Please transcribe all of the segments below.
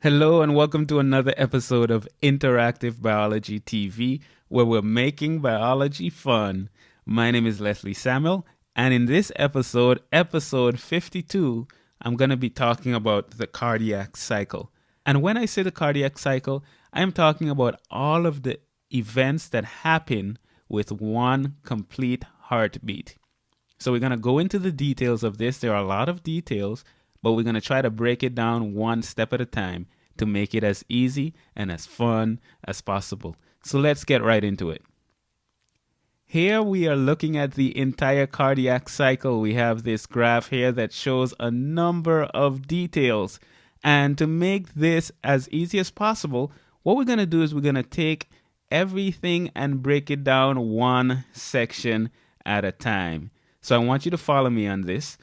Hello and welcome to another episode of Interactive Biology TV, where we're making biology fun. My name is Leslie Samuel, and in this episode, episode 52, I'm going to be talking about the cardiac cycle. And when I say the cardiac cycle, I'm talking about all of the events that happen with one complete heartbeat. So we're going to go into the details of this. There are a lot of details, but we're going to try to break it down one step at a time to make it as easy and as fun as possible. So let's get right into it. Here we are looking at the entire cardiac cycle. We have this graph here that shows a number of details. And to make this as easy as possible, what we're going to do is we're going to take everything and break it down one section at a time. So I want you to follow me on this.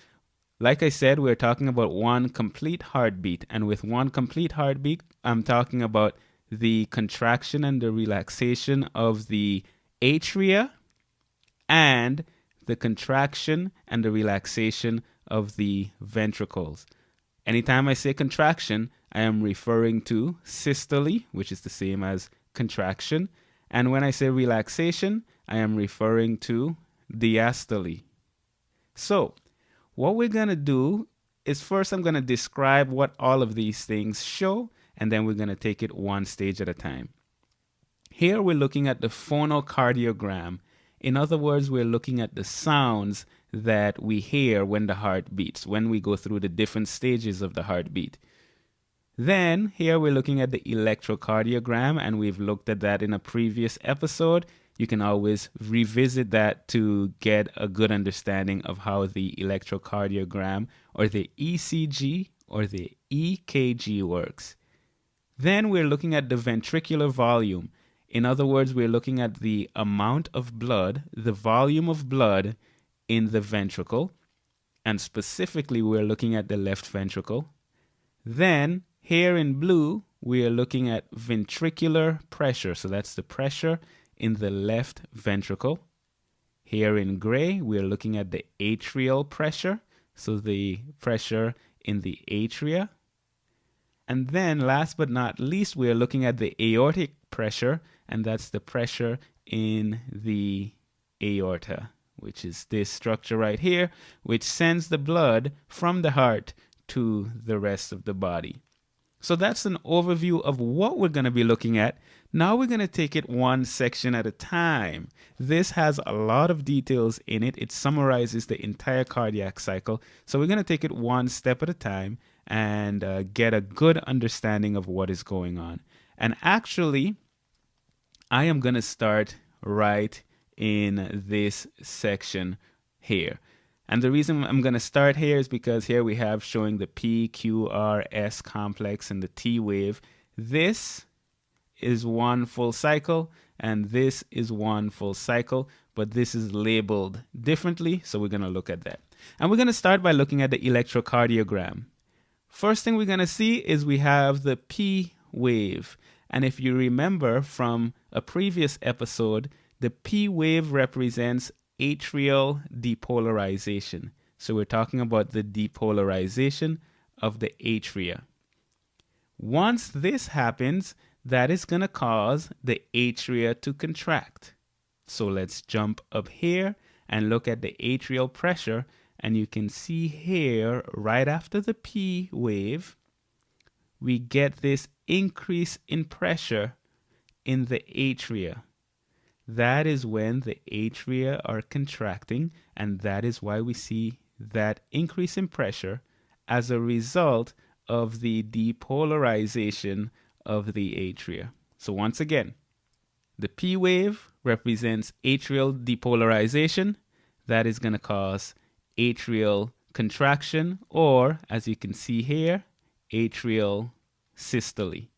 Like I said, we're talking about one complete heartbeat. And with one complete heartbeat, I'm talking about the contraction and the relaxation of the atria and the contraction and the relaxation of the ventricles. Anytime I say contraction, I am referring to systole, which is the same as contraction. And when I say relaxation, I am referring to diastole. So, what we're going to do is first I'm going to describe what all of these things show, and then we're going to take it one stage at a time. Here we're looking at the phonocardiogram. In other words, we're looking at the sounds that we hear when the heart beats, when we go through the different stages of the heartbeat. Then here we're looking at the electrocardiogram, and we've looked at that in a previous episode. You can always revisit that to get a good understanding of how the electrocardiogram or the ECG or the EKG works. Then we're looking at the ventricular volume. In other words, we're looking at the amount of blood, the volume of blood in the ventricle, and specifically we're looking at the left ventricle. Then here in blue, we are looking at ventricular pressure. So that's the pressure in the left ventricle. Here in gray, we're looking at the atrial pressure, so the pressure in the atria. And then last but not least, we're looking at the aortic pressure, and that's the pressure in the aorta, which is this structure right here, which sends the blood from the heart to the rest of the body. So that's an overview of what we're going to be looking at. Now we're going to take it one section at a time. This has a lot of details in it. It summarizes the entire cardiac cycle. So we're going to take it one step at a time and get a good understanding of what is going on. And actually, I am going to start right in this section here. And the reason I'm going to start here is because here we have showing the PQRS complex and the T wave. This is one full cycle, and this is one full cycle, but this is labeled differently, so we're going to look at that. And we're going to start by looking at the electrocardiogram. First thing we're going to see is we have the P wave. And if you remember from a previous episode, the P wave represents atrial depolarization. So we're talking about the depolarization of the atria. Once this happens, that is going to cause the atria to contract. So let's jump up here and look at the atrial pressure. And you can see here, right after the P wave, we get this increase in pressure in the atria. That is when the atria are contracting, and that is why we see that increase in pressure as a result of the depolarization of the atria. So once again, the P wave represents atrial depolarization. That is going to cause atrial contraction, or as you can see here, atrial systole.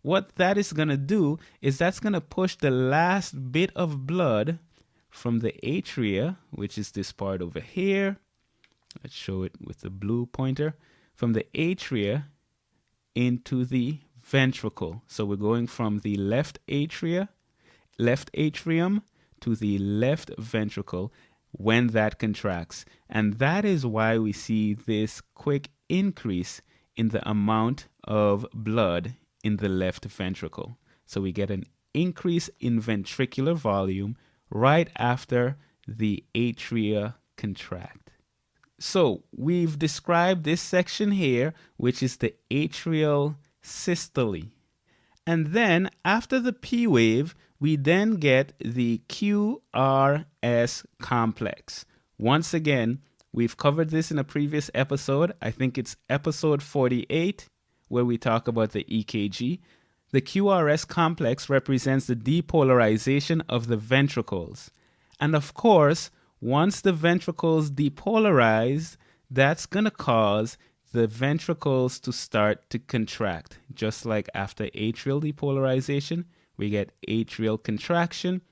What that is going to do is that's going to push the last bit of blood from the atria, which is this part over here. Let's show it with the blue pointer. From the atria into the ventricle. So we're going from the left atrium to the left ventricle when that contracts. And that is why we see this quick increase in the amount of blood in the left ventricle. So we get an increase in ventricular volume right after the atria contract. So we've described this section here, which is the atrial systole. And then after the P wave, we then get the QRS complex. Once again, we've covered this in a previous episode. I think it's episode 48, where we talk about the EKG. The QRS complex represents the depolarization of the ventricles. And of course, once the ventricles depolarize, that's going to cause the ventricles to start to contract. Just like after atrial depolarization, we get atrial contraction.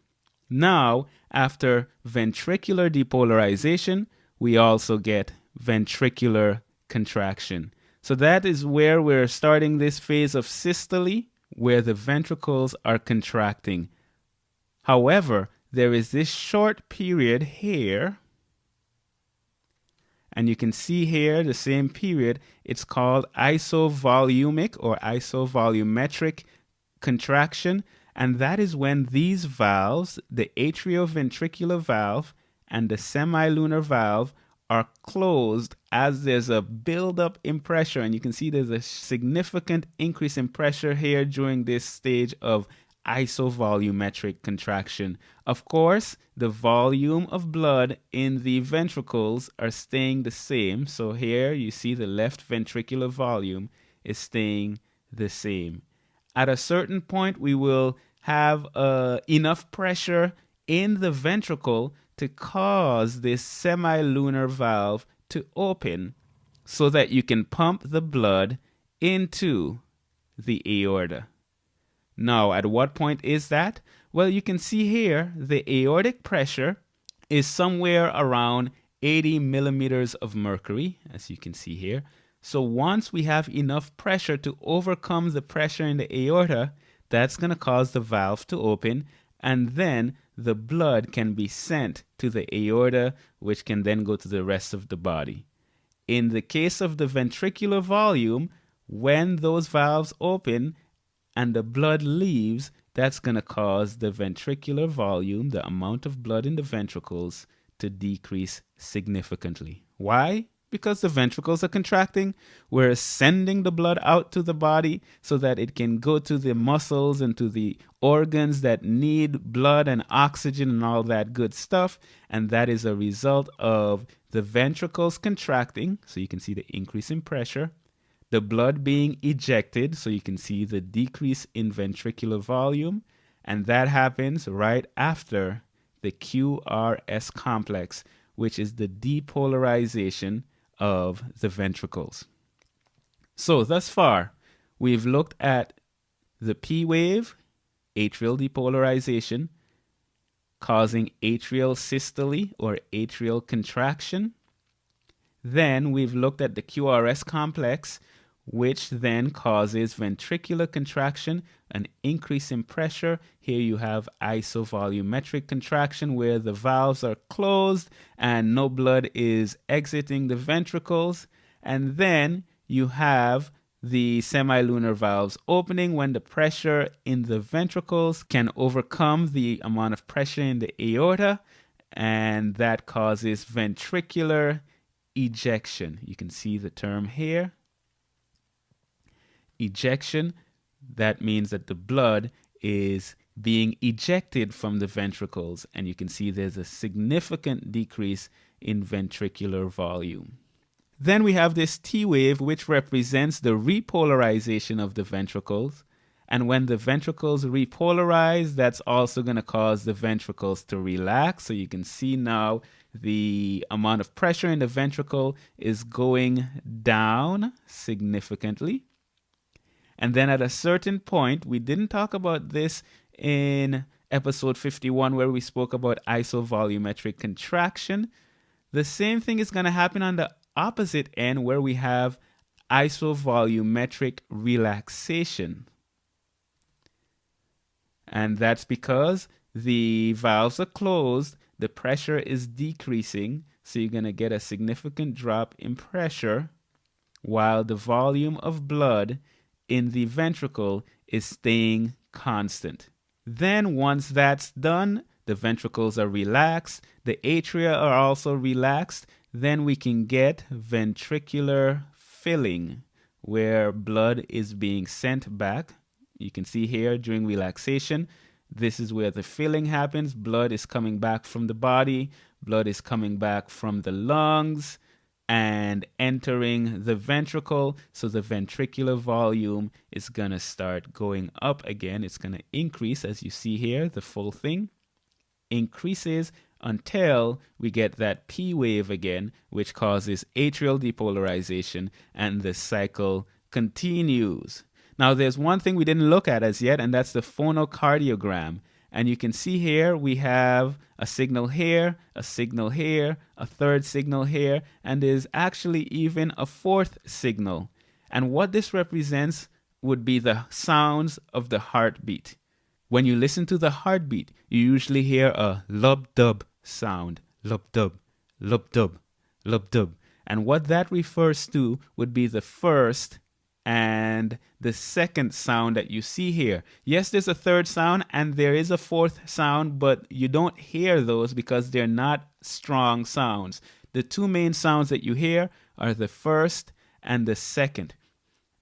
Now, after ventricular depolarization, we also get ventricular contraction. So that is where we're starting this phase of systole, where the ventricles are contracting. However, there is this short period here, and you can see here the same period. It's called isovolumic or isovolumetric contraction, and that is when these valves, the atrioventricular valve and the semilunar valve, are closed as there's a buildup in pressure. And you can see there's a significant increase in pressure here during this stage of isovolumetric contraction. Of course, the volume of blood in the ventricles are staying the same. So here you see the left ventricular volume is staying the same. At a certain point, we will have enough pressure in the ventricle to cause this semilunar valve to open so that you can pump the blood into the aorta. Now, at what point is that? Well, you can see here the aortic pressure is somewhere around 80 millimeters of mercury, as you can see here. So once we have enough pressure to overcome the pressure in the aorta, that's going to cause the valve to open, and then the blood can be sent to the aorta, which can then go to the rest of the body. In the case of the ventricular volume, when those valves open and the blood leaves, that's going to cause the ventricular volume, the amount of blood in the ventricles, to decrease significantly. Why? Because the ventricles are contracting. We're sending the blood out to the body so that it can go to the muscles and to the organs that need blood and oxygen and all that good stuff. And that is a result of the ventricles contracting. So you can see the increase in pressure. The blood being ejected. So you can see the decrease in ventricular volume. And that happens right after the QRS complex, which is the depolarization of the ventricles. So thus far, we've looked at the P wave, atrial depolarization, causing atrial systole or atrial contraction. Then we've looked at the QRS complex, which then causes ventricular contraction, an increase in pressure. Here you have isovolumetric contraction where the valves are closed and no blood is exiting the ventricles. And then you have the semilunar valves opening when the pressure in the ventricles can overcome the amount of pressure in the aorta, and that causes ventricular ejection. You can see the term here. Ejection, that means that the blood is being ejected from the ventricles, and you can see there's a significant decrease in ventricular volume. Then we have this T wave, which represents the repolarization of the ventricles, and when the ventricles repolarize, that's also going to cause the ventricles to relax. So you can see now the amount of pressure in the ventricle is going down significantly. And then at a certain point, we didn't talk about this in episode 51 where we spoke about isovolumetric contraction. The same thing is going to happen on the opposite end where we have isovolumetric relaxation. And that's because the valves are closed, the pressure is decreasing, so you're going to get a significant drop in pressure while the volume of blood in the ventricle is staying constant. Then once that's done, the ventricles are relaxed, the atria are also relaxed, then we can get ventricular filling, where blood is being sent back. You can see here during relaxation, this is where the filling happens. Blood is coming back from the body, blood is coming back from the lungs and entering the ventricle. So the ventricular volume is going to start going up again. It's going to increase, as you see here, the full thing increases until we get that P wave again, which causes atrial depolarization, and the cycle continues. Now, there's one thing we didn't look at as yet, and that's the phonocardiogram. And you can see here we have a signal here, a signal here, a third signal here, and there's actually even a fourth signal. And what this represents would be the sounds of the heartbeat. When you listen to the heartbeat, you usually hear a lub-dub sound. Lub-dub, lub-dub, lub-dub. And what that refers to would be the first and the second sound that you see here. Yes, there's a third sound and there is a fourth sound, but you don't hear those because they're not strong sounds. The two main sounds that you hear are the first and the second.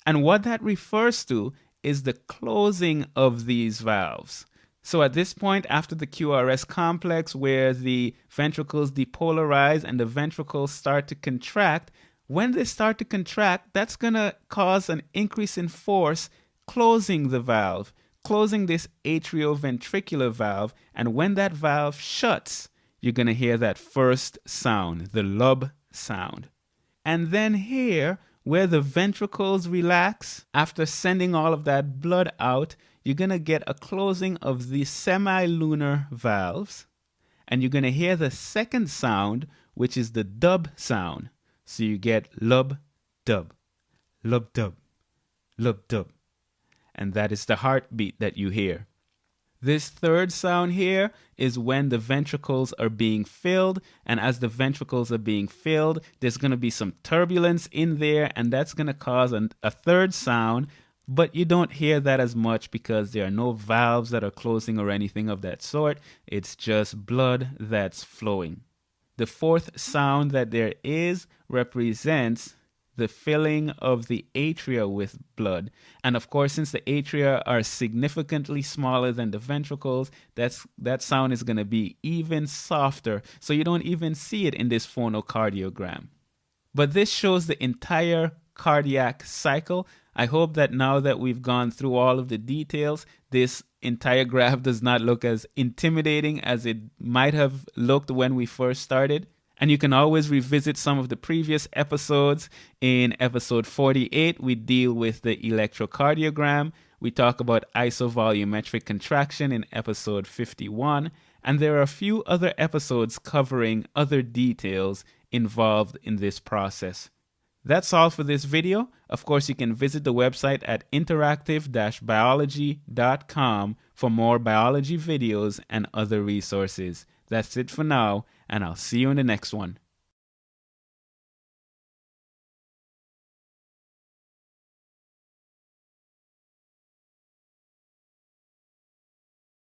And what that refers to is the closing of these valves. So at this point, after the QRS complex, where the ventricles depolarize and the ventricles start to contract, when they start to contract, that's going to cause an increase in force closing the valve, closing this atrioventricular valve. And when that valve shuts, you're going to hear that first sound, the lub sound. And then here, where the ventricles relax, after sending all of that blood out, you're going to get a closing of the semilunar valves. And you're going to hear the second sound, which is the dub sound. So you get lub, dub, lub, dub, lub, dub. And that is the heartbeat that you hear. This third sound here is when the ventricles are being filled. And as the ventricles are being filled, there's going to be some turbulence in there. And that's going to cause a third sound. But you don't hear that as much because there are no valves that are closing or anything of that sort. It's just blood that's flowing. The fourth sound that there is represents the filling of the atria with blood. And of course, since the atria are significantly smaller than the ventricles, that sound is going to be even softer. So you don't even see it in this phonocardiogram. But this shows the entire cardiac cycle. I hope that now that we've gone through all of the details, this entire graph does not look as intimidating as it might have looked when we first started. And you can always revisit some of the previous episodes. In episode 48, we deal with the electrocardiogram. We talk about isovolumetric contraction in episode 51. And there are a few other episodes covering other details involved in this process. That's all for this video. Of course, you can visit the website at interactive-biology.com for more biology videos and other resources. That's it for now, and I'll see you in the next one.